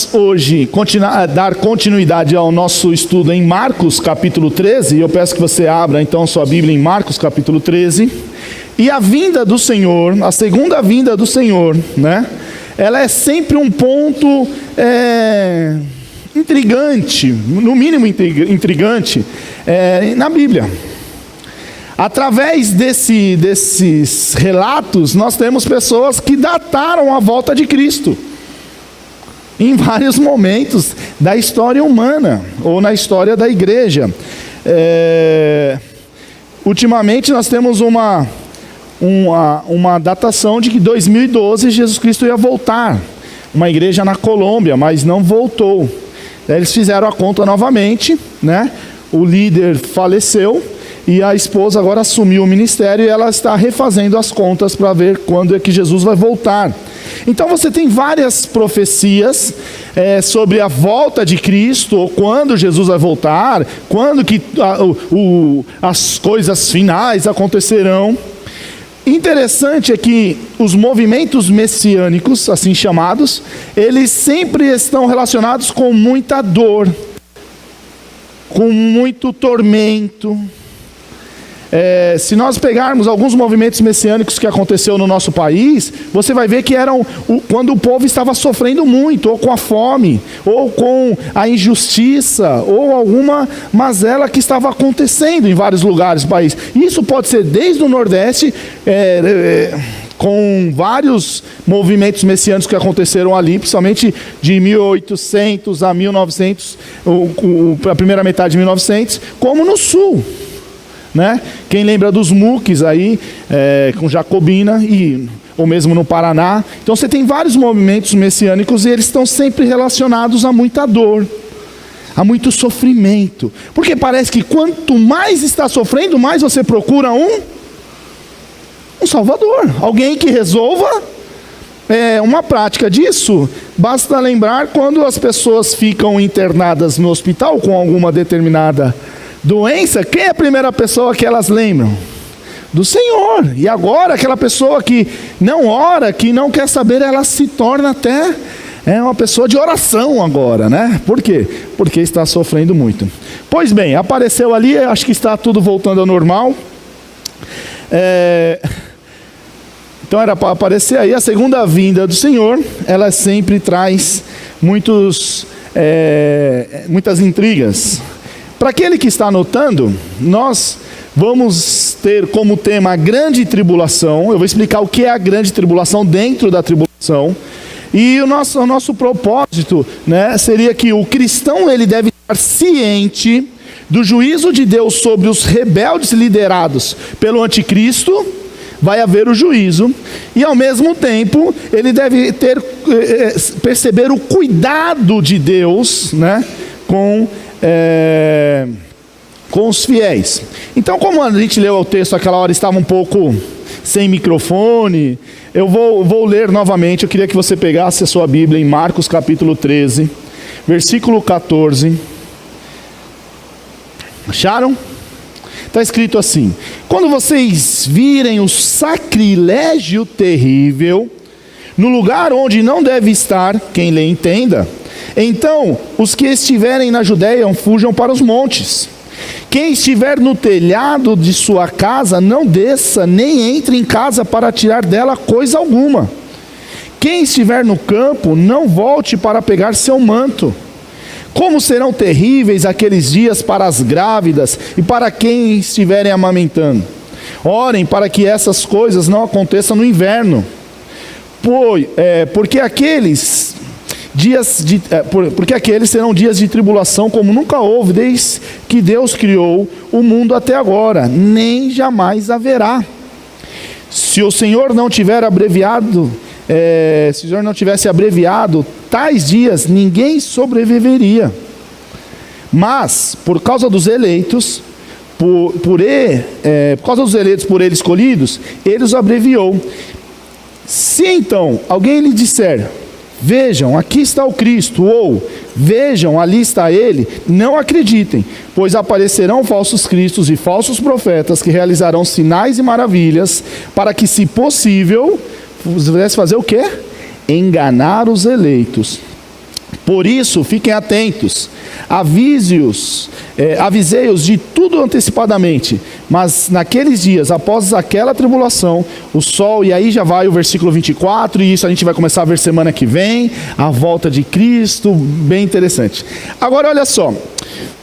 nós hoje dar continuidade ao nosso estudo em Marcos capítulo 13, e eu peço que você abra então sua Bíblia em Marcos capítulo 13, e a vinda do Senhor, a segunda vinda do Senhor, né? Ela é sempre um ponto intrigante, no mínimo intrigante, na Bíblia. Através desses relatos, nós temos pessoas que dataram a volta de Cristo em vários momentos da história humana, ou na história da igreja. Ultimamente nós temos uma datação de que 2012 Jesus Cristo ia voltar. Uma igreja na Colômbia, mas não voltou. Eles fizeram a conta novamente, né? O líder faleceu e a esposa agora assumiu o ministério e ela está refazendo as contas para ver quando é que Jesus vai voltar. Então você tem várias profecias sobre a volta de Cristo, ou quando Jesus vai voltar, quando que as coisas finais acontecerão. Interessante é que os movimentos messiânicos, assim chamados, eles sempre estão relacionados com muita dor, com muito tormento. Se nós pegarmos alguns movimentos messiânicos que aconteceu no nosso país, você vai ver que eram quando o povo estava sofrendo muito, ou com a fome, ou com a injustiça, ou alguma mazela que estava acontecendo em vários lugares do país. Isso pode ser desde o Nordeste, com vários movimentos messiânicos que aconteceram ali, principalmente de 1800 a 1900, a primeira metade de 1900, como no Sul. Né? Quem lembra dos muques aí, com Jacobina, ou mesmo no Paraná. Então você tem vários movimentos messiânicos e eles estão sempre relacionados a muita dor, a muito sofrimento. Porque parece que quanto mais está sofrendo, mais você procura um salvador, alguém que resolva. Uma prática disso, basta lembrar quando as pessoas ficam internadas no hospital com alguma determinada doença, quem é a primeira pessoa que elas lembram? Do Senhor. E agora aquela pessoa que não ora, que não quer saber, ela se torna até uma pessoa de oração agora, né? Por quê? Porque está sofrendo muito. Pois bem, apareceu ali, acho que está tudo voltando ao normal. Então era para aparecer aí a segunda vinda do Senhor. Ela sempre traz muitas intrigas. Para aquele que está anotando, nós vamos ter como tema a grande tribulação. Eu vou explicar o que é a grande tribulação dentro da tribulação. E o nosso propósito, né, seria que o cristão ele deve estar ciente do juízo de Deus sobre os rebeldes liderados pelo anticristo. Vai haver o juízo. E ao mesmo tempo, ele deve perceber o cuidado de Deus, né, com os fiéis. Então, como a gente leu o texto aquela hora, estava um pouco sem microfone, eu vou ler novamente. Eu queria que você pegasse a sua Bíblia em Marcos capítulo 13, versículo 14. Acharam? Está escrito assim: quando vocês virem o sacrilégio terrível no lugar onde não deve estar, quem lê entenda, então os que estiverem na Judéia fujam para os montes. Quem estiver no telhado de sua casa, não desça, nem entre em casa para tirar dela coisa alguma. Quem estiver no campo, não volte para pegar seu manto. Como serão terríveis aqueles dias para as grávidas e para quem estiverem amamentando. Orem para que essas coisas não aconteçam no inverno. Porque aqueles serão dias de tribulação como nunca houve desde que Deus criou o mundo até agora, nem jamais haverá. Se o Senhor não tivesse abreviado tais dias, ninguém sobreviveria. Mas por causa dos eleitos, por causa dos eleitos por ele escolhidos, ele os abreviou. Se então alguém lhe disser: vejam, aqui está o Cristo, ou vejam, ali está ele, não acreditem, pois aparecerão falsos cristos e falsos profetas que realizarão sinais e maravilhas, para que, se possível, pudesse fazer o quê? Enganar os eleitos. Por isso, fiquem atentos, avisei-os de tudo antecipadamente, mas naqueles dias, após aquela tribulação, o sol, e aí já vai o versículo 24, e isso a gente vai começar a ver semana que vem, a volta de Cristo, bem interessante. Agora olha só,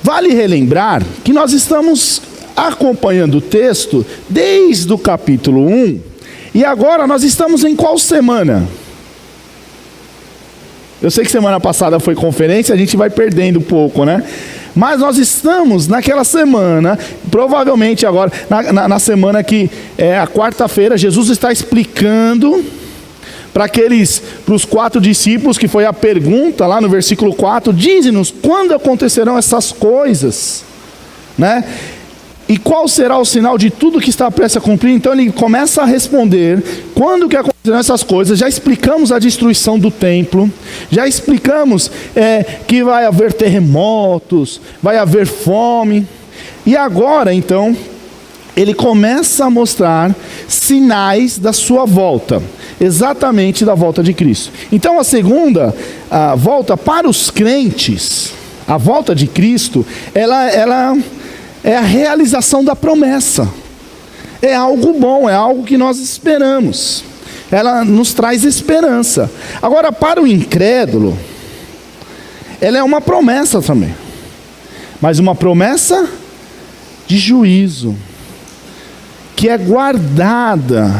vale relembrar que nós estamos acompanhando o texto desde o capítulo 1, e agora nós estamos em qual semana? Eu sei que semana passada foi conferência, a gente vai perdendo um pouco, né? Mas nós estamos naquela semana, provavelmente agora, na semana que é a quarta-feira, Jesus está explicando para os 4 discípulos, que foi a pergunta lá no versículo 4, dize-nos quando acontecerão essas coisas, né? E qual será o sinal de tudo que está prestes a cumprir? Então ele começa a responder, quando que acontecerão essas coisas? Já explicamos a destruição do templo, já explicamos que vai haver terremotos, vai haver fome, e agora então, ele começa a mostrar sinais da sua volta, exatamente da volta de Cristo. Então a segunda volta para os crentes, a volta de Cristo, ela é a realização da promessa. É algo bom, é algo que nós esperamos. Ela nos traz esperança. Agora, para o incrédulo, ela é uma promessa também. Mas uma promessa de juízo, que é guardada.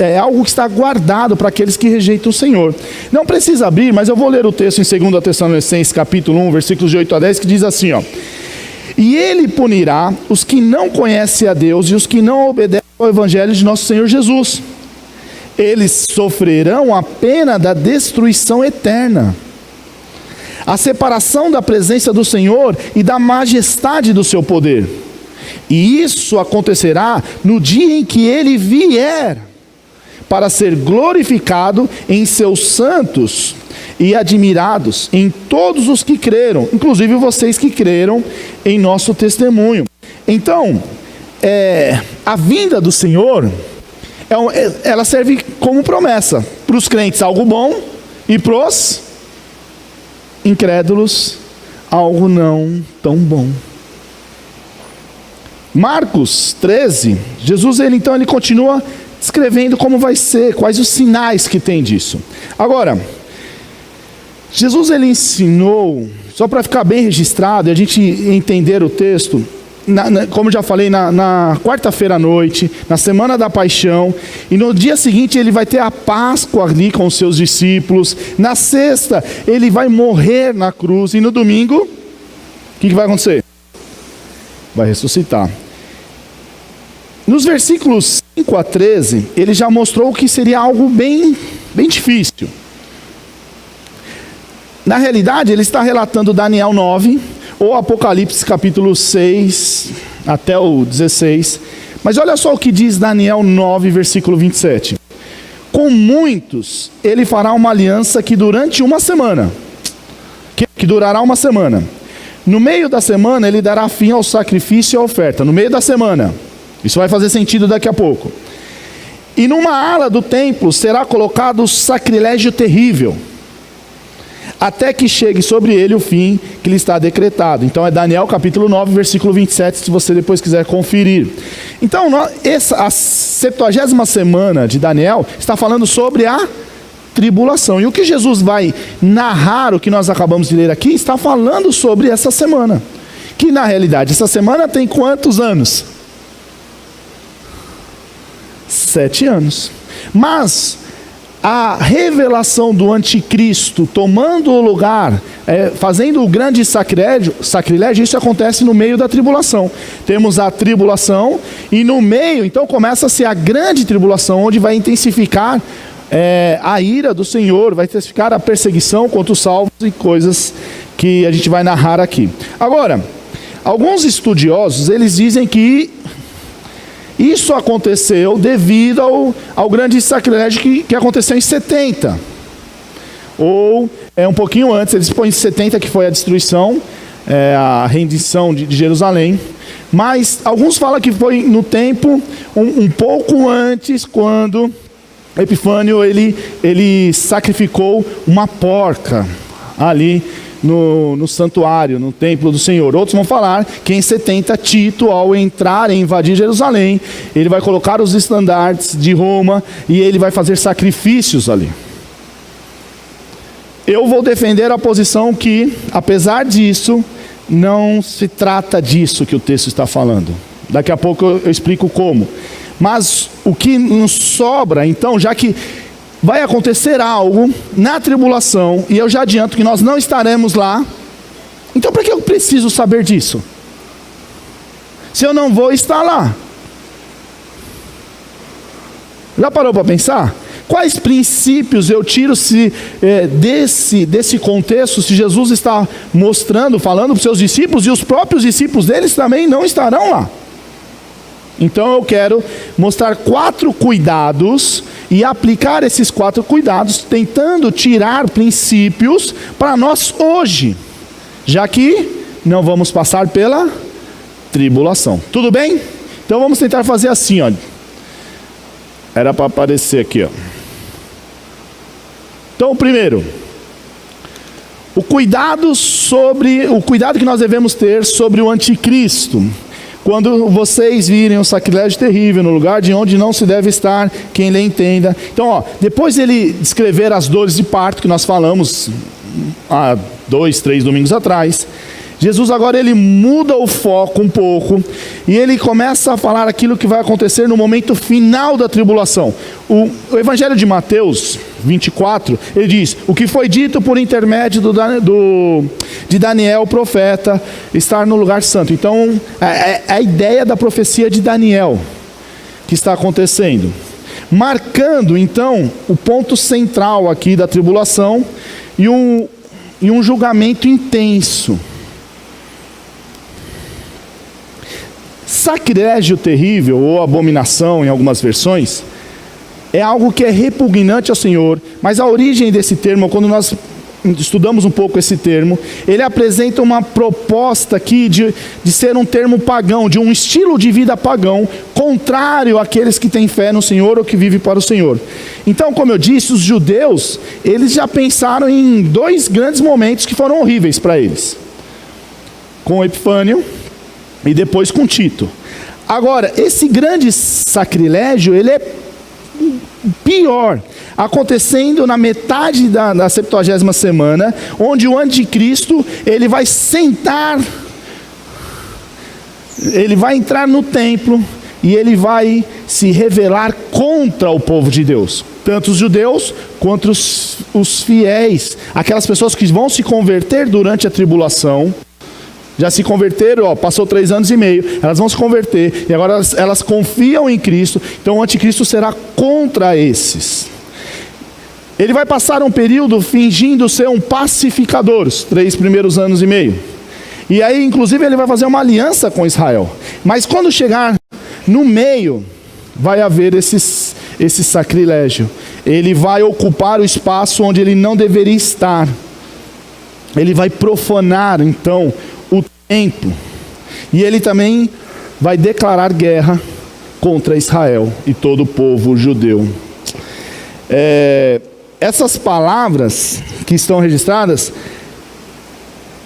É algo que está guardado para aqueles que rejeitam o Senhor. Não precisa abrir, mas eu vou ler o texto em 2 Tessalonicenses, capítulo 1, versículos de 8 a 10, que diz assim, ó: e ele punirá os que não conhecem a Deus e os que não obedecem ao evangelho de nosso Senhor Jesus. Eles sofrerão a pena da destruição eterna, a separação da presença do Senhor e da majestade do seu poder. E isso acontecerá no dia em que ele vier, para ser glorificado em seus santos e admirados em todos os que creram, inclusive vocês que creram em nosso testemunho. Então, a vinda do Senhor, ela serve como promessa para os crentes, algo bom, e para os incrédulos, algo não tão bom. Marcos 13, Jesus ele continua descrevendo como vai ser, quais os sinais que tem disso. Agora, Jesus ele ensinou, só para ficar bem registrado e a gente entender o texto, como já falei, na quarta-feira à noite, na semana da paixão, e no dia seguinte ele vai ter a Páscoa ali com os seus discípulos, na sexta ele vai morrer na cruz, e no domingo, o que vai acontecer? Vai ressuscitar. Nos versículos 5 a 13, ele já mostrou que seria algo bem difícil. Na realidade, ele está relatando Daniel 9, ou Apocalipse capítulo 6, até o 16. Mas olha só o que diz Daniel 9, versículo 27. Com muitos, ele fará uma aliança que durante uma semana, que durará uma semana. No meio da semana, ele dará fim ao sacrifício e à oferta. No meio da semana. Isso vai fazer sentido daqui a pouco. E numa ala do templo será colocado o sacrilégio terrível, até que chegue sobre ele o fim que lhe está decretado. Então é Daniel capítulo 9, versículo 27, se você depois quiser conferir. Então, a 70ª semana de Daniel está falando sobre a tribulação. E o que Jesus vai narrar, o que nós acabamos de ler aqui, está falando sobre essa semana. Que na realidade, essa semana tem quantos anos? 7 anos. Mas a revelação do anticristo tomando o lugar, fazendo o grande sacrilégio, isso acontece no meio da tribulação. Temos a tribulação e no meio, então começa-se a grande tribulação, onde vai intensificar a ira do Senhor, vai intensificar a perseguição contra os salvos e coisas que a gente vai narrar aqui. Agora, alguns estudiosos, eles dizem que isso aconteceu devido ao grande sacrilégio que aconteceu em 70. Ou um pouquinho antes, eles põem em 70, que foi a destruição, a rendição de Jerusalém. Mas alguns falam que foi no tempo um pouco antes, quando Epifânio ele sacrificou uma porca ali no santuário, no templo do Senhor. Outros vão falar que em 70 Tito, ao entrar e invadir Jerusalém, ele vai colocar os estandartes de Roma e ele vai fazer sacrifícios ali. Eu vou defender a posição que, apesar disso, não se trata disso que o texto está falando. Daqui a pouco eu explico como. Mas o que nos sobra, então, já que vai acontecer algo na tribulação, e eu já adianto que nós não estaremos lá, então para que eu preciso saber disso? Se eu não vou estar lá. Já parou para pensar? Quais princípios eu tiro desse contexto, se Jesus está mostrando, falando para os seus discípulos, e os próprios discípulos deles também não estarão lá? Então eu quero mostrar 4 cuidados e aplicar esses 4 cuidados, tentando tirar princípios para nós hoje, já que não vamos passar pela tribulação. Tudo bem? Então vamos tentar fazer assim, ó. Era para aparecer aqui, ó. Então, primeiro, o cuidado que nós devemos ter sobre o anticristo. Quando vocês virem um sacrilégio terrível no lugar de onde não se deve estar, quem lhe entenda. Então, ó, depois ele descrever as dores de parto que nós falamos há 2, 3 domingos atrás, Jesus agora ele muda o foco um pouco e ele começa a falar aquilo que vai acontecer no momento final da tribulação. O Evangelho de Mateus 24, ele diz: o que foi dito por intermédio de Daniel, o profeta, estar no lugar santo. Então, é a ideia da profecia de Daniel que está acontecendo, marcando então o ponto central aqui da tribulação e um julgamento intenso. Sacrilégio terrível ou abominação em algumas versões é algo que é repugnante ao Senhor, mas a origem desse termo, quando nós estudamos um pouco esse termo, ele apresenta uma proposta aqui de ser um termo pagão, de um estilo de vida pagão, contrário àqueles que têm fé no Senhor ou que vivem para o Senhor. Então, como eu disse, os judeus, eles já pensaram em 2 grandes momentos que foram horríveis para eles, com Epifânio e depois com Tito. Agora, esse grande sacrilégio, ele é pior, acontecendo na metade da 70ª semana, onde o anticristo, ele vai sentar, ele vai entrar no templo, e ele vai se revelar contra o povo de Deus, tanto os judeus, quanto os fiéis, aquelas pessoas que vão se converter durante a tribulação. Já se converteram, passou 3 anos e meio, elas vão se converter, e agora elas confiam em Cristo, então o anticristo será contra esses. Ele vai passar um período fingindo ser um pacificador, os 3 primeiros anos e meio. E aí, inclusive, ele vai fazer uma aliança com Israel. Mas quando chegar no meio, vai haver esse sacrilégio. Ele vai ocupar o espaço onde ele não deveria estar. Ele vai profanar, então, o templo. E ele também vai declarar guerra contra Israel e todo o povo judeu. Essas palavras que estão registradas,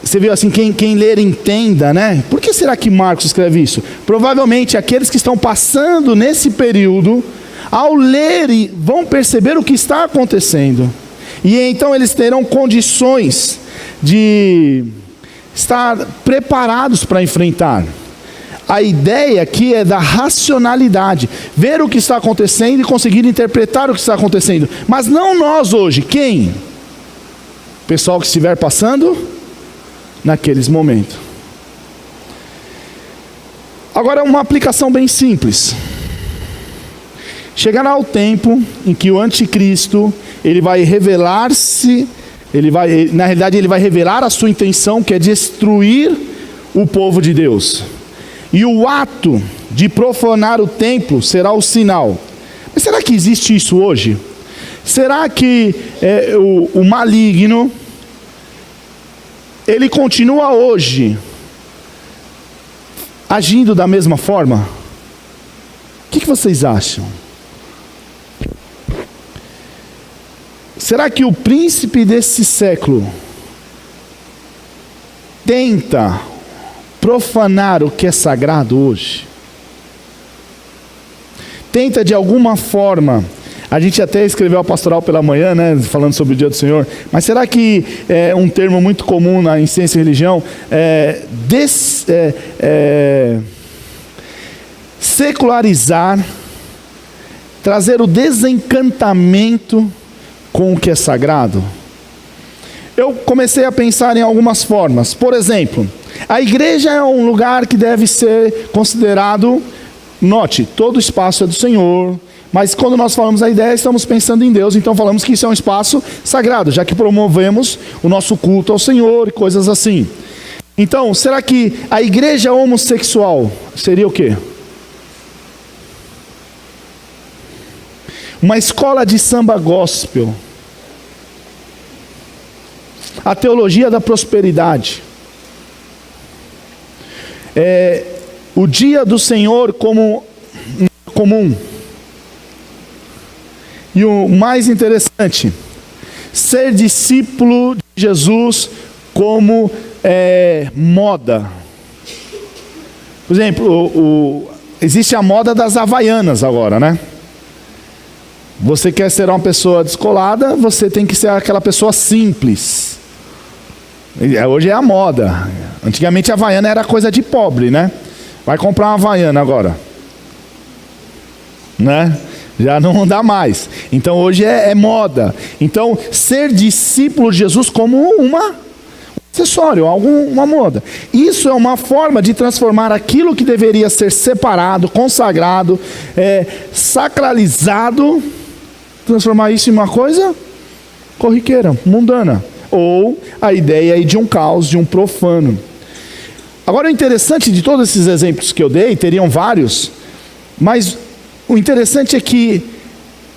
você viu assim, quem ler entenda, né? Por que será que Marcos escreve isso? Provavelmente aqueles que estão passando nesse período, ao ler, vão perceber o que está acontecendo. E então eles terão condições de estar preparados para enfrentar. A ideia aqui é da racionalidade, ver o que está acontecendo e conseguir interpretar o que está acontecendo. Mas não nós hoje, quem? O pessoal que estiver passando naqueles momentos. Agora, uma aplicação bem simples. Chegará o tempo em que o anticristo, ele vai revelar-se, na realidade ele vai revelar a sua intenção, que é destruir o povo de Deus. E o ato de profanar o templo será o sinal. Mas será que existe isso hoje? Será que o maligno, ele continua hoje agindo da mesma forma? O que vocês acham? Será que o príncipe desse século, tenta profanar o que é sagrado hoje? Tenta de alguma forma, a gente até escreveu a pastoral pela manhã, né, falando sobre o dia do Senhor, mas será que é um termo muito comum em ciência e religião, secularizar, trazer o desencantamento com o que é sagrado? Eu comecei a pensar em algumas formas. Por exemplo, a igreja é um lugar que deve ser considerado, note, todo espaço é do Senhor, mas quando nós falamos a ideia, estamos pensando em Deus, então falamos que isso é um espaço sagrado, já que promovemos o nosso culto ao Senhor e coisas assim. Então, será que a igreja homossexual seria o quê? Uma escola de samba gospel. A teologia da prosperidade. O dia do Senhor como comum. E o mais interessante, ser discípulo de Jesus como moda. Por exemplo, existe a moda das havaianas agora, né? Você quer ser uma pessoa descolada, você tem que ser aquela pessoa simples. Hoje é a moda. Antigamente a havaiana era coisa de pobre, né? Vai comprar uma havaiana agora, né? Já não dá mais. Então hoje é moda. Então ser discípulo de Jesus como um acessório, uma moda. Isso é uma forma de transformar aquilo que deveria ser separado, consagrado, sacralizado, transformar isso em uma coisa corriqueira, mundana. Ou a ideia aí de um caos, de um profano. Agora o interessante de todos esses exemplos que eu dei, teriam vários, mas o interessante é que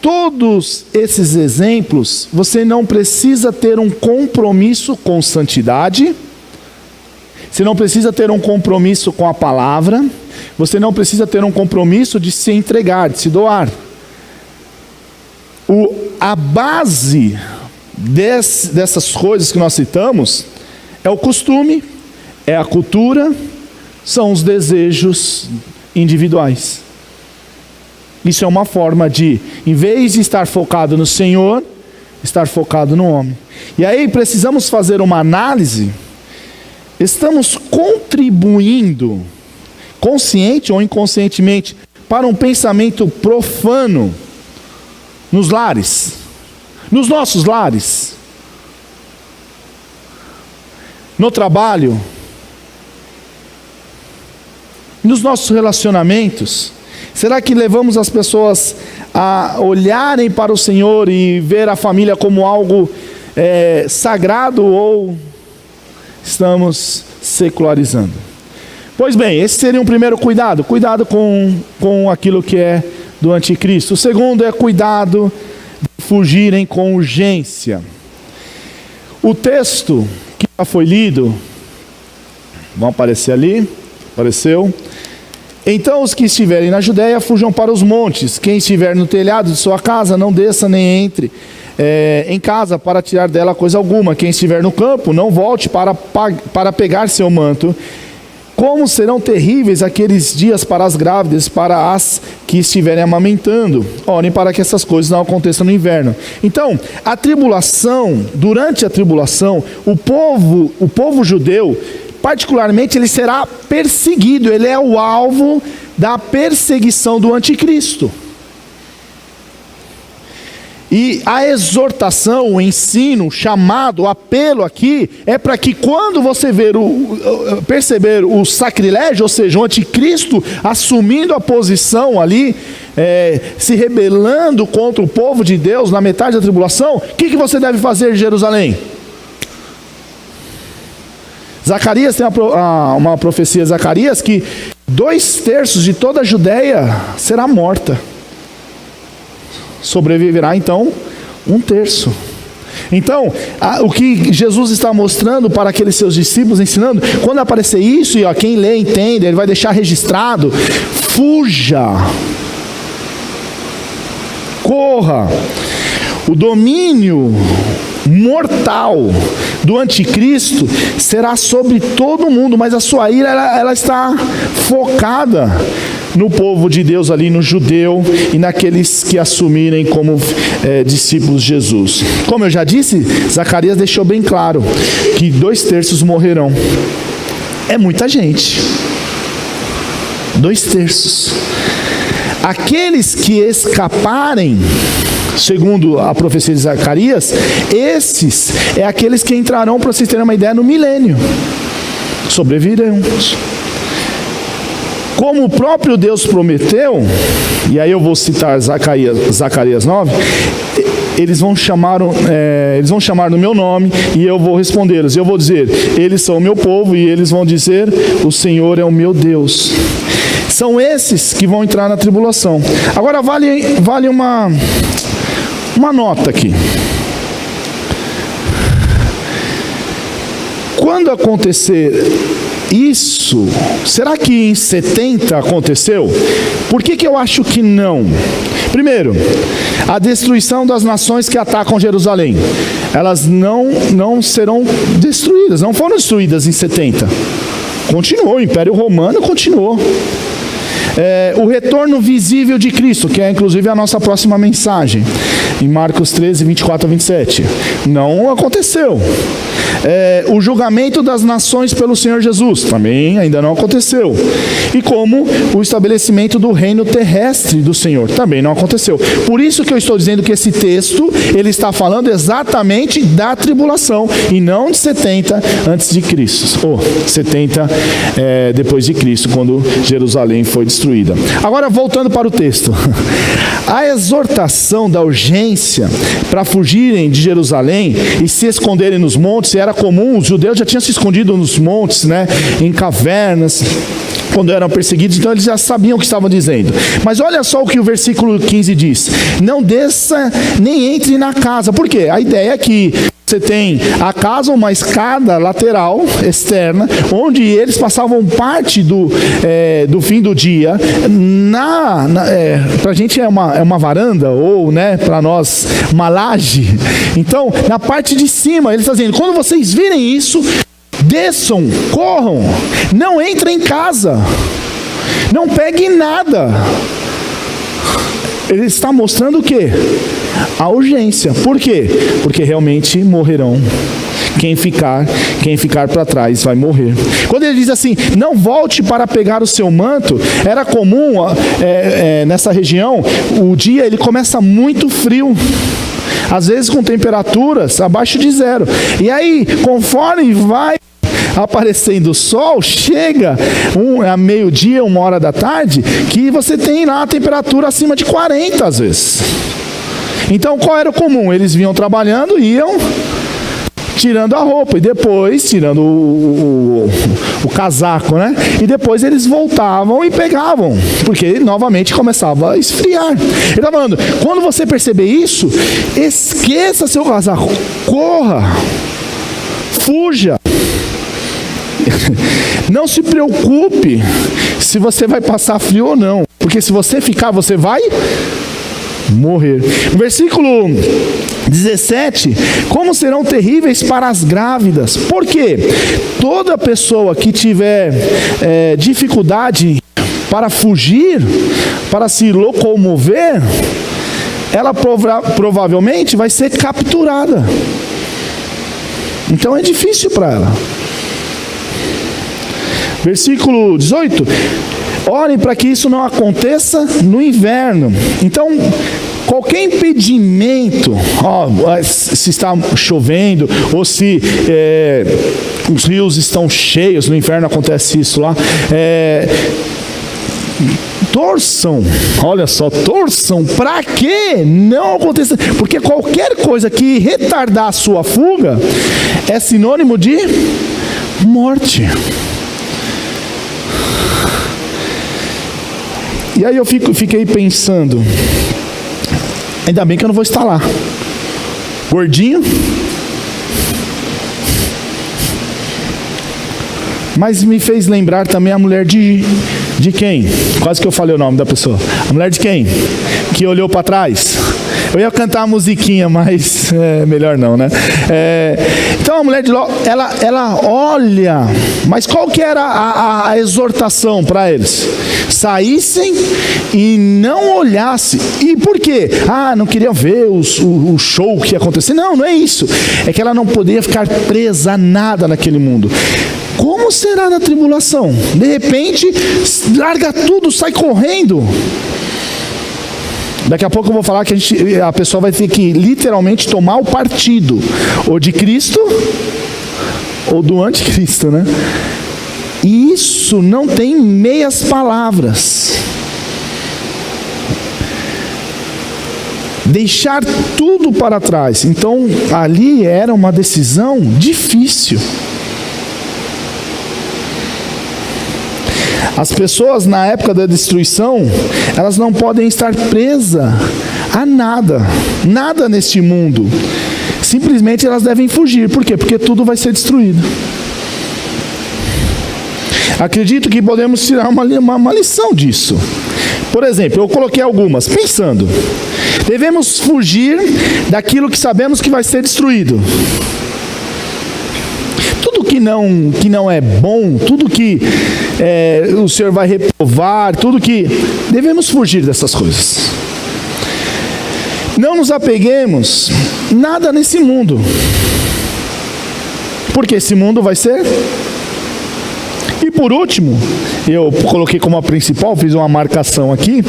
todos esses exemplos, você não precisa ter um compromisso com santidade, você não precisa ter um compromisso com a palavra, você não precisa ter um compromisso de se entregar, de se doar. A base dessas coisas que nós citamos é o costume, é a cultura, são os desejos individuais. Isso é uma forma de, em vez de estar focado no Senhor, estar focado no homem. E aí precisamos fazer uma análise. Estamos contribuindo, consciente ou inconscientemente, para um pensamento profano nos lares, nos nossos lares, no trabalho, nos nossos relacionamentos? Será que levamos as pessoas a olharem para o Senhor e ver a família como algo sagrado, ou estamos secularizando? Pois bem, esse seria um primeiro cuidado. Cuidado com aquilo que é do anticristo. O segundo é cuidado de fugirem com urgência. O texto que já foi lido, vão aparecer ali, apareceu. Então os que estiverem na Judéia fujam para os montes. Quem estiver no telhado de sua casa, não desça nem entre em casa para tirar dela coisa alguma. Quem estiver no campo, não volte para pegar seu manto. Como serão terríveis aqueles dias para as grávidas, para as que estiverem amamentando. Orem para que essas coisas não aconteçam no inverno. Então, a tribulação, durante a tribulação, o povo judeu, particularmente, ele será perseguido. Ele é o alvo da perseguição do anticristo. E a exortação, o ensino, o chamado, o apelo aqui é para que quando você perceber o sacrilégio, ou seja, o anticristo assumindo a posição ali, se rebelando contra o povo de Deus na metade da tribulação, o que você deve fazer em Jerusalém? Zacarias tem uma profecia de Zacarias que 2/3 de toda a Judéia será morta. Sobreviverá então 1/3. Então, o que Jesus está mostrando para aqueles seus discípulos, ensinando, quando aparecer isso, e quem lê entende, ele vai deixar registrado: fuja, corra. O domínio mortal do anticristo será sobre todo mundo, mas a sua ira ela está focada no povo de Deus ali, no judeu e naqueles que assumirem como discípulos de Jesus. Como eu já disse, Zacarias deixou bem claro que 2/3 morrerão. É muita gente. 2/3. Aqueles que escaparem, segundo a profecia de Zacarias, esses é aqueles que entrarão, para vocês terem uma ideia, no milênio. Sobreviverão. Como o próprio Deus prometeu, e aí eu vou citar Zacarias 9, eles vão chamar no meu nome e eu vou respondê-los. Eu vou dizer, eles são o meu povo, e eles vão dizer, o Senhor é o meu Deus. São esses que vão entrar na tribulação. Agora vale uma nota aqui. Quando acontecer isso, será que em 70 aconteceu? Por que eu acho que não? Primeiro, a destruição das nações que atacam Jerusalém. Elas não serão destruídas, não foram destruídas em 70. Continuou, o Império Romano continuou. O retorno visível de Cristo, que é inclusive a nossa próxima mensagem, em Marcos 13, 24 a 27. Não aconteceu. O julgamento das nações pelo Senhor Jesus, também ainda não aconteceu. E como o estabelecimento do reino terrestre do Senhor, também não aconteceu. Por isso que eu estou dizendo que esse texto, ele está falando exatamente da tribulação, e não de 70 antes de Cristo, ou 70 depois de Cristo, quando Jerusalém foi destruída. Agora, voltando para o texto. A exortação da urgência para fugirem de Jerusalém e se esconderem nos montes era comum. Os judeus já tinham se escondido nos montes, em cavernas, quando eram perseguidos, então eles já sabiam o que estavam dizendo. Mas olha só o que o versículo 15 diz: não desça nem entre na casa. Por quê? A ideia é que você tem a casa, uma escada lateral externa, onde eles passavam parte do fim do dia. Para a gente é uma varanda, ou para nós uma laje. Então, na parte de cima, eles estão dizendo: quando vocês virem isso, desçam, corram, não entrem em casa, não peguem nada. Ele está mostrando o quê? A urgência. Por quê? Porque realmente morrerão. Quem ficar para trás vai morrer. Quando ele diz assim, não volte para pegar o seu manto, era comum nessa região, o dia ele começa muito frio. Às vezes com temperaturas abaixo de 0. E aí, conforme vai aparecendo o sol, chega a meio-dia, 1h da tarde, que você tem lá a temperatura acima de 40 às vezes. Então qual era o comum? Eles vinham trabalhando, iam tirando a roupa, e depois tirando o casaco, e depois eles voltavam e pegavam, porque novamente começava a esfriar. Ele está falando, quando você perceber isso, esqueça seu casaco, corra, fuja. Não se preocupe se você vai passar frio ou não, porque se você ficar, você vai morrer. No versículo 17, como serão terríveis para as grávidas. Por quê? Toda pessoa que tiver dificuldade para fugir, para se locomover, ela provavelmente vai ser capturada. Então é difícil para ela. Versículo 18, orem para que isso não aconteça no inverno. Então, qualquer impedimento, se está chovendo, ou se os rios estão cheios, no inverno acontece isso lá, torçam, olha só, torçam para que não aconteça, porque qualquer coisa que retardar a sua fuga é sinônimo de morte. E aí eu fiquei pensando, ainda bem que eu não vou estar lá. Gordinho. Mas me fez lembrar também a mulher de quem? Quase que eu falei o nome da pessoa. A mulher de quem? Que olhou para trás. Eu ia cantar a musiquinha, mas melhor não, né? Então a mulher de Ló, ela olha, mas qual que era a exortação para eles? Saíssem e não olhassem. E por quê? Não queria ver o show que ia acontecer. Não é isso. É que ela não poderia ficar presa a nada naquele mundo. Como será na tribulação? De repente, larga tudo, sai correndo. Daqui a pouco eu vou falar que a pessoa vai ter que literalmente tomar o partido, ou de Cristo, ou do anticristo, né? E isso não tem meias palavras. Deixar tudo para trás. Então, ali era uma decisão difícil. As pessoas na época da destruição, elas não podem estar presas a nada neste mundo. Simplesmente elas devem fugir. Por quê? Porque tudo vai ser destruído. Acredito que podemos tirar uma lição disso. Por exemplo, eu coloquei algumas, pensando. Devemos fugir daquilo que sabemos que vai ser destruído. Tudo que não é bom, tudo que o Senhor vai reprovar, tudo que... Devemos fugir dessas coisas. Não nos apeguemos nada nesse mundo. Porque esse mundo vai ser... E por último, eu coloquei como a principal, fiz uma marcação aqui.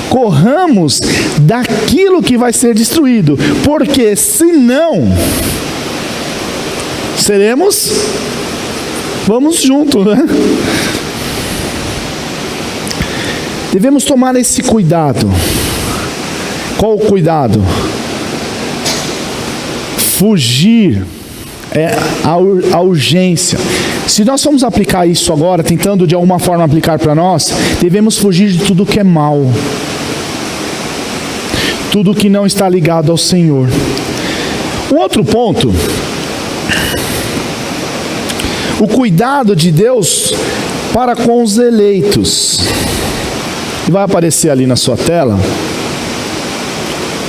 Corramos daquilo que vai ser destruído. Porque senão... Vamos junto, né? Devemos tomar esse cuidado. Qual o cuidado? Fugir é a urgência. Se nós formos aplicar isso agora, tentando de alguma forma aplicar para nós, devemos fugir de tudo que é mal. Tudo que não está ligado ao Senhor. O outro ponto... O cuidado de Deus para com os eleitos. Vai aparecer ali na sua tela.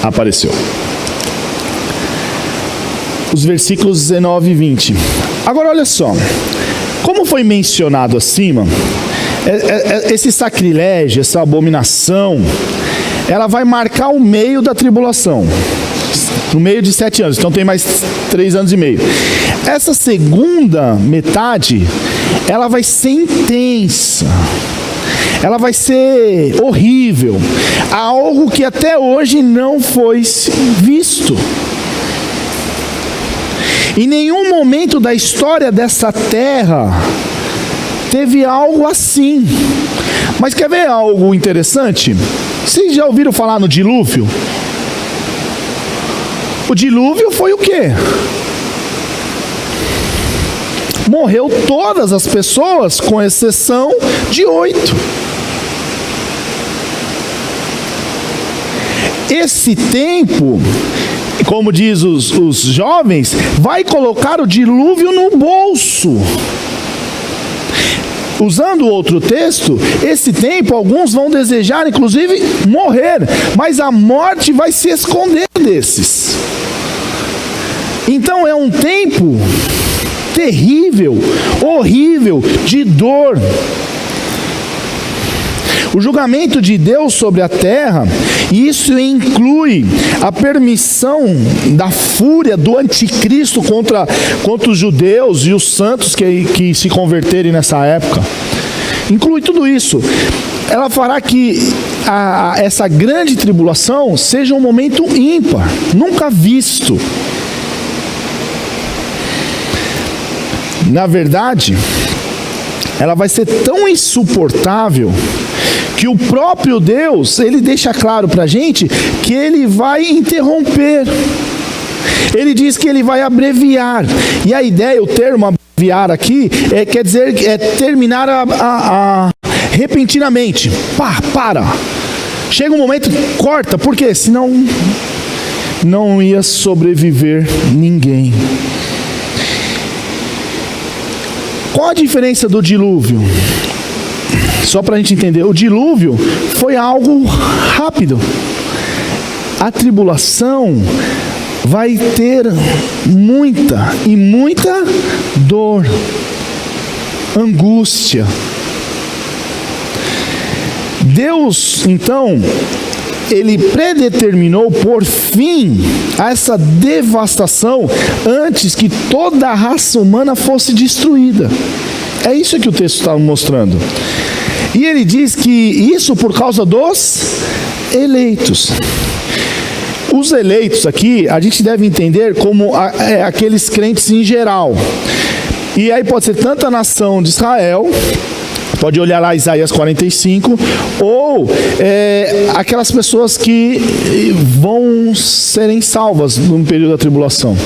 Apareceu. Os versículos 19 e 20. Agora olha só. Como foi mencionado acima, esse sacrilégio, essa abominação, ela vai marcar o meio da tribulação. No meio de 7 anos. Então tem mais 3 anos e meio. Essa segunda metade, ela vai ser intensa. Ela vai ser horrível. Algo que até hoje não foi visto. Em nenhum momento da história dessa terra teve algo assim. Mas quer ver algo interessante? Vocês já ouviram falar no dilúvio? O dilúvio foi o quê? Morreu todas as pessoas, com exceção de 8. Esse tempo, como diz os jovens, vai colocar o dilúvio no bolso. Usando outro texto, esse tempo alguns vão desejar inclusive morrer, mas a morte vai se esconder desses. Então é um tempo terrível, horrível, de dor. O julgamento de Deus sobre a terra, isso inclui a permissão da fúria do anticristo contra os judeus e os santos que se converterem nessa época. Inclui tudo isso. Ela fará que essa grande tribulação seja um momento ímpar, nunca visto. Na verdade, ela vai ser tão insuportável que o próprio Deus, ele deixa claro para a gente que ele vai interromper. Ele diz que ele vai abreviar. E a ideia, o termo abreviar aqui, quer dizer terminar repentinamente. Para. Chega um momento, corta, porque senão não ia sobreviver ninguém. Qual a diferença do dilúvio? Só para a gente entender, o dilúvio foi algo rápido. a tribulação vai ter muita e muita dor, angústia. Deus, então, Ele predeterminou por fim a essa devastação antes que toda a raça humana fosse destruída. É isso que o texto está mostrando. E ele diz que isso por causa dos eleitos. Os eleitos aqui, a gente deve entender como aqueles crentes em geral. E aí pode ser tanto a nação de Israel, pode olhar lá Isaías 45, ou aquelas pessoas que vão serem salvas no período da tribulação.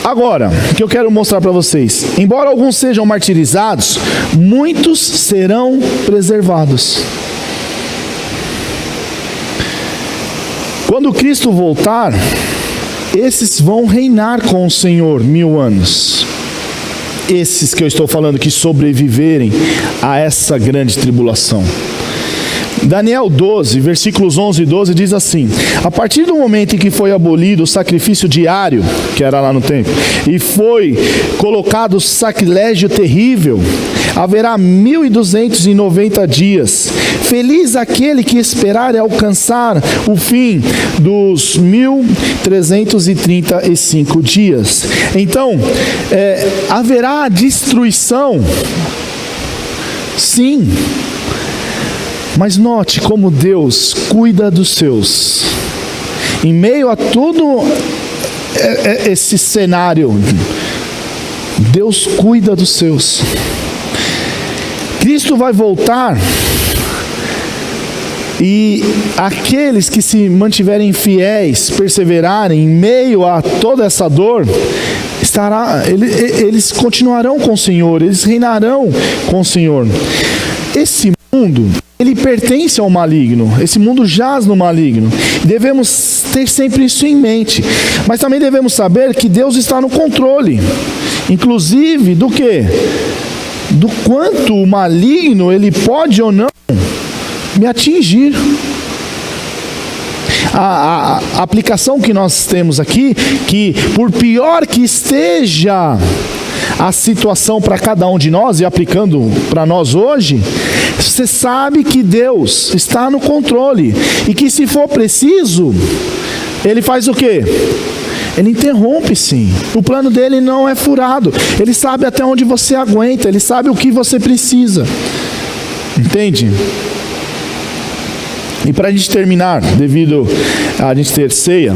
Agora, o que eu quero mostrar para vocês, embora alguns sejam martirizados, muitos serão preservados. Quando Cristo voltar, esses vão reinar com o Senhor 1000 anos. Esses que eu estou falando que sobreviverem a essa grande tribulação. Daniel 12, versículos 11 e 12 diz assim: a partir do momento em que foi abolido o sacrifício diário, que era lá no templo, e foi colocado o sacrilégio terrível, haverá 1290 dias. Feliz aquele que esperar e alcançar o fim dos 1335 dias. Então, haverá destruição, sim. Mas note como Deus cuida dos seus. Em meio a todo esse cenário, Deus cuida dos seus. Cristo vai voltar, e aqueles que se mantiverem fiéis, perseverarem em meio a toda essa dor, eles continuarão com o Senhor, eles reinarão com o Senhor. Esse mundo, ele pertence ao maligno, esse mundo jaz no maligno. Devemos ter sempre isso em mente, mas também devemos saber que Deus está no controle, inclusive do quê? Do quanto o maligno, ele pode ou não me atingir. A aplicação que nós temos aqui, que por pior que esteja a situação para cada um de nós, e aplicando para nós hoje, você sabe que Deus está no controle, e que se for preciso, Ele faz o quê? Ele interrompe, sim. O plano dele não é furado. Ele sabe até onde você aguenta, Ele sabe o que você precisa. Entende? E para a gente terminar, devido a gente ter ceia,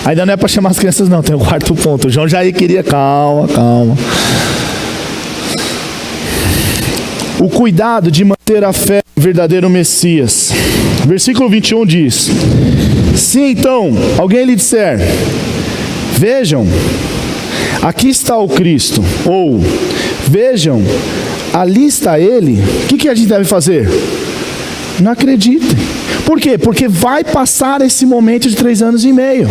ainda não é para chamar as crianças não, tem o quarto ponto. O João já queria, calma. O cuidado de manter a fé no verdadeiro Messias. Versículo 21 diz: se então alguém lhe disser, vejam, aqui está o Cristo, ou vejam, ali está Ele, o que a gente deve fazer? Não acreditem. Por quê? Porque vai passar esse momento de 3 anos e meio.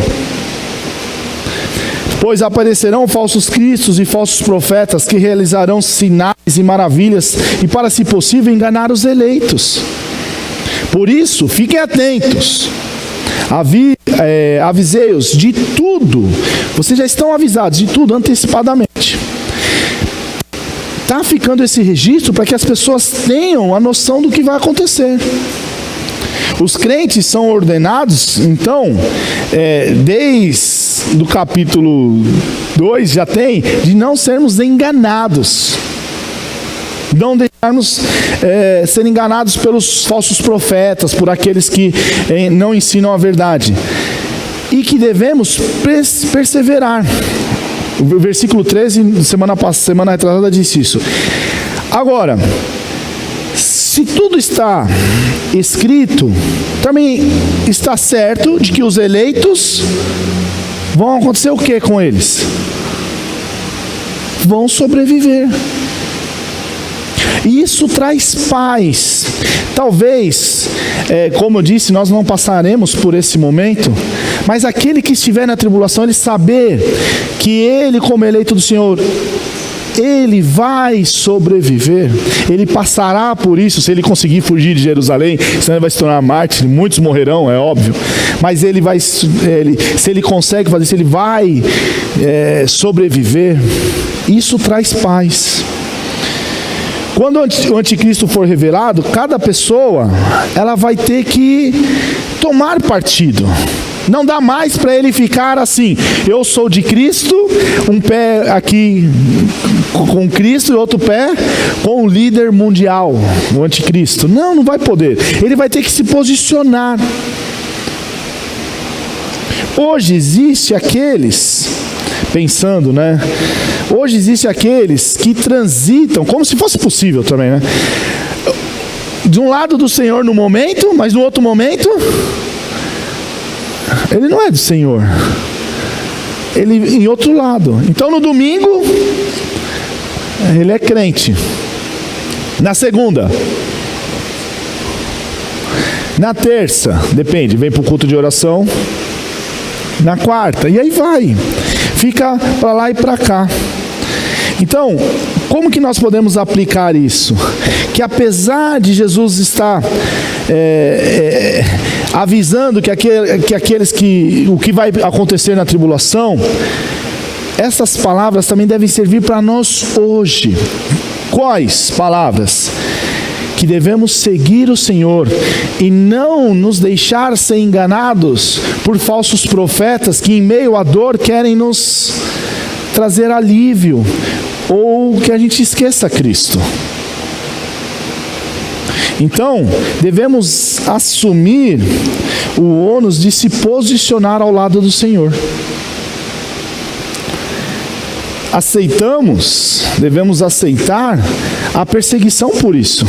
Pois aparecerão falsos cristos e falsos profetas que realizarão sinais e maravilhas, e para, se possível, enganar os eleitos. Por isso, fiquem atentos. Avisei-os de tudo. Vocês já estão avisados de tudo antecipadamente. Está ficando esse registro para que as pessoas tenham a noção do que vai acontecer. Os crentes são ordenados, então, desde o capítulo 2 já tem, de não sermos enganados. Não deixarmos ser enganados pelos falsos profetas, por aqueles que não ensinam a verdade. E que devemos perseverar. O versículo 13, semana retrasada, disse isso. Agora, se tudo está escrito, também está certo de que os eleitos vão acontecer o que com eles? Vão sobreviver. E isso traz paz. Talvez, como eu disse, nós não passaremos por esse momento, mas aquele que estiver na tribulação, ele saber que ele, como eleito do Senhor, ele vai sobreviver, ele passará por isso, se ele conseguir fugir de Jerusalém, senão ele vai se tornar mártir, muitos morrerão, é óbvio, mas ele vai, se ele consegue fazer isso, ele vai sobreviver. Isso traz paz. Quando o anticristo for revelado, cada pessoa, ela vai ter que tomar partido. Não dá mais para ele ficar assim, eu sou de Cristo, um pé aqui com Cristo e outro pé com o líder mundial, o anticristo. Não, não vai poder. Ele vai ter que se posicionar. Hoje existe aqueles, pensando, né? Hoje existe aqueles que transitam, como se fosse possível também, né? De um lado do Senhor no momento, mas no outro momento ele não é do Senhor, ele em outro lado. Então no domingo ele é crente, na segunda, na terça, depende, vem para o culto de oração, na quarta, e aí vai, fica para lá e para cá. Então, como que nós podemos aplicar isso? Que apesar de Jesus estar avisando que o que vai acontecer na tribulação, essas palavras também devem servir para nós hoje. Quais palavras? Que devemos seguir o Senhor e não nos deixar ser enganados por falsos profetas que em meio à dor querem nos trazer alívio, ou que a gente esqueça Cristo. Então, devemos assumir o ônus de se posicionar ao lado do Senhor. Devemos aceitar a perseguição por isso.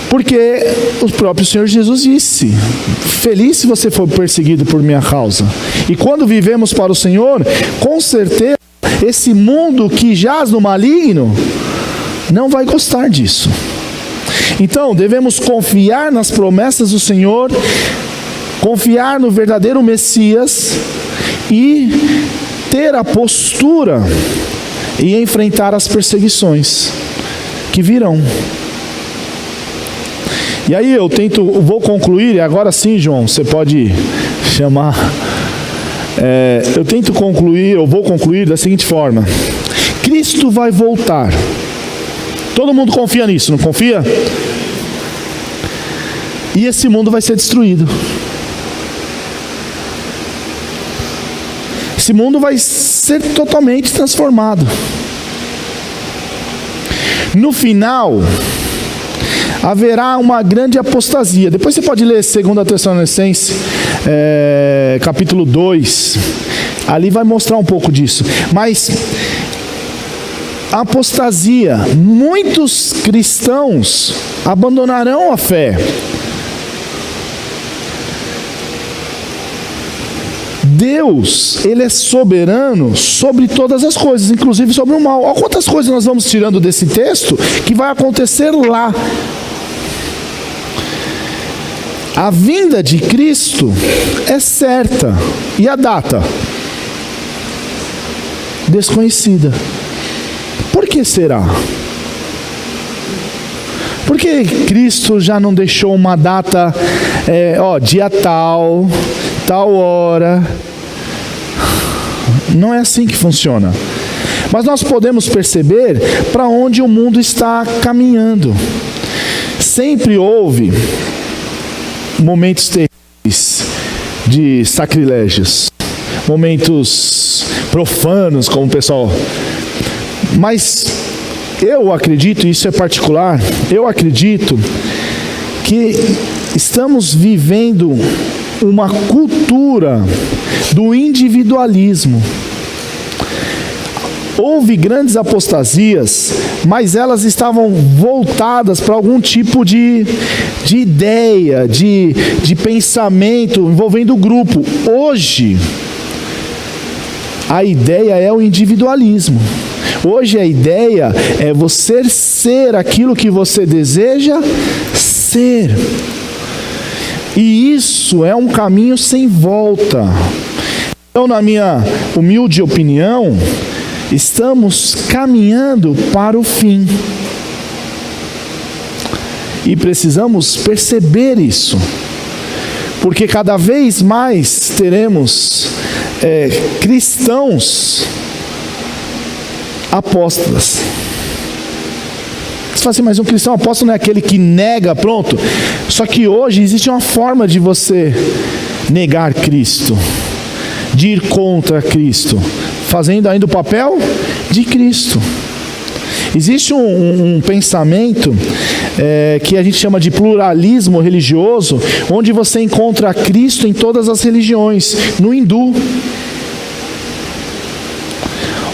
Porque o próprio Senhor Jesus disse: feliz se você for perseguido por minha causa. E quando vivemos para o Senhor, com certeza, esse mundo que jaz no maligno não vai gostar disso. Então, devemos confiar nas promessas do Senhor, confiar no verdadeiro Messias e ter a postura e enfrentar as perseguições que virão. E aí eu vou concluir, e agora sim, João, você pode chamar. Eu vou concluir da seguinte forma: Cristo vai voltar. Todo mundo confia nisso, não confia? E esse mundo vai ser destruído. Esse mundo vai ser totalmente transformado. No final, haverá uma grande apostasia. Depois você pode ler 2 Tessalonicenses, capítulo 2. Ali vai mostrar um pouco disso. Mas a apostasia, muitos cristãos abandonarão a fé. Deus, Ele é soberano sobre todas as coisas, inclusive sobre o mal. Olha quantas coisas nós vamos tirando desse texto que vai acontecer lá. A vinda de Cristo é certa. E a data? Desconhecida. Por que será? Por que Cristo já não deixou uma data, dia tal hora? Não é assim que funciona. Mas nós podemos perceber para onde o mundo está caminhando. Sempre houve momentos terríveis de sacrilégios, momentos profanos, como o pessoal. Mas eu acredito, isso é particular, eu acredito que estamos vivendo uma cultura do individualismo. Houve grandes apostasias, mas elas estavam voltadas para algum tipo de ideia, de pensamento envolvendo o grupo. Hoje, a ideia é o individualismo. Hoje a ideia é você ser aquilo que você deseja ser. E isso é um caminho sem volta. Então, na minha humilde opinião, Estamos caminhando para o fim. E precisamos perceber isso. Porque cada vez mais teremos cristãos apóstatas. Você fala assim, mas um cristão apóstolo não é aquele que nega, pronto. Só que hoje existe uma forma de você negar Cristo, de ir contra Cristo, fazendo ainda o papel de Cristo. Existe um pensamento que a gente chama de pluralismo religioso, onde você encontra Cristo em todas as religiões, no hindu.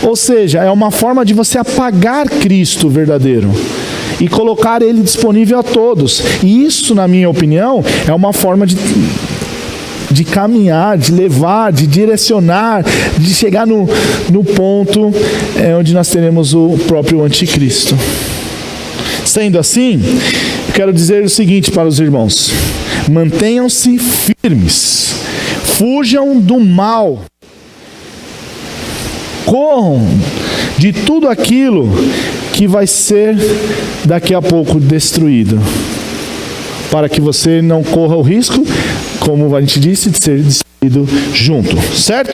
Ou seja, é uma forma de você apagar Cristo verdadeiro e colocar Ele disponível a todos. E isso, na minha opinião, é uma forma de caminhar, de levar, de direcionar, de chegar no ponto onde nós teremos o próprio anticristo. Sendo assim, eu quero dizer o seguinte para os irmãos: mantenham-se firmes, fujam do mal, corram de tudo aquilo que vai ser daqui a pouco destruído, para que você não corra o risco, como a gente disse, de ser destruído junto, certo?